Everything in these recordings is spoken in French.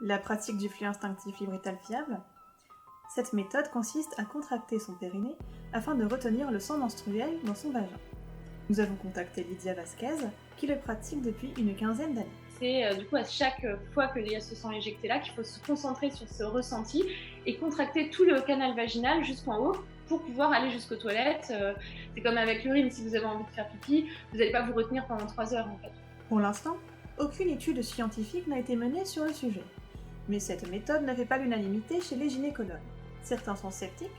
La pratique du flux instinctif libre est-elle fiable? Cette méthode consiste à contracter son périnée afin de retenir le sang menstruel dans son vagin. Nous avons contacté Lydia Vasquez, qui le pratique depuis une quinzaine d'années. C'est du coup à chaque fois qu'il y a ce sang éjecté là qu'il faut se concentrer sur ce ressenti et contracter tout le canal vaginal jusqu'en haut pour pouvoir aller jusqu'aux toilettes. C'est comme avec l'urine, si vous avez envie de faire pipi, vous n'allez pas vous retenir pendant 3 heures en fait. Pour l'instant, aucune étude scientifique n'a été menée sur le sujet. Mais cette méthode ne fait pas l'unanimité chez les gynécologues. Certains sont sceptiques.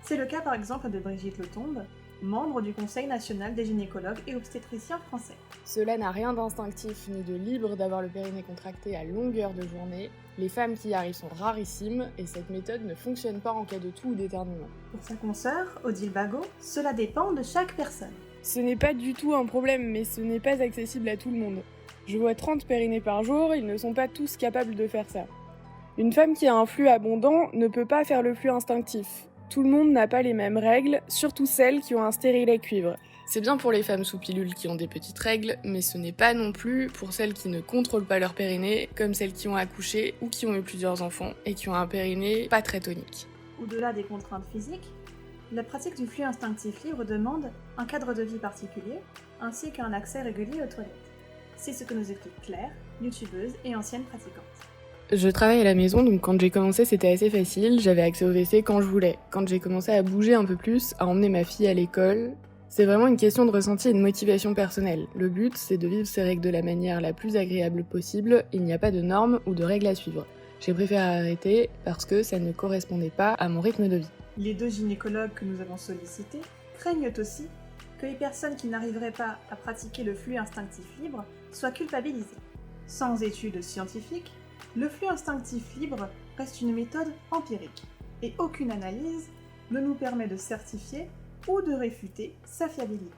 C'est le cas par exemple de Brigitte Letombe, membre du Conseil national des gynécologues et obstétriciens français. Cela n'a rien d'instinctif ni de libre d'avoir le périnée contracté à longueur de journée. Les femmes qui y arrivent sont rarissimes et cette méthode ne fonctionne pas en cas de toux ou d'éternuement. Pour sa consoeur, Odile Bagot, cela dépend de chaque personne. Ce n'est pas du tout un problème, mais ce n'est pas accessible à tout le monde. Je vois 30 périnées par jour, ils ne sont pas tous capables de faire ça. Une femme qui a un flux abondant ne peut pas faire le flux instinctif. Tout le monde n'a pas les mêmes règles, surtout celles qui ont un stérilet cuivre. C'est bien pour les femmes sous pilule qui ont des petites règles, mais ce n'est pas non plus pour celles qui ne contrôlent pas leur périnée, comme celles qui ont accouché ou qui ont eu plusieurs enfants et qui ont un périnée pas très tonique. Au-delà des contraintes physiques, la pratique du flux instinctif libre demande un cadre de vie particulier, ainsi qu'un accès régulier aux toilettes. C'est ce que nous explique Claire, youtubeuse et ancienne pratiquante. Je travaille à la maison, donc quand j'ai commencé c'était assez facile, j'avais accès au WC quand je voulais. Quand j'ai commencé à bouger un peu plus, à emmener ma fille à l'école, c'est vraiment une question de ressenti et de motivation personnelle. Le but, c'est de vivre ces règles de la manière la plus agréable possible, il n'y a pas de normes ou de règles à suivre. J'ai préféré arrêter parce que ça ne correspondait pas à mon rythme de vie. Les 2 gynécologues que nous avons sollicités craignent aussi que les personnes qui n'arriveraient pas à pratiquer le flux instinctif libre soient culpabilisées. Sans études scientifiques, le flux instinctif libre reste une méthode empirique et aucune analyse ne nous permet de certifier ou de réfuter sa fiabilité.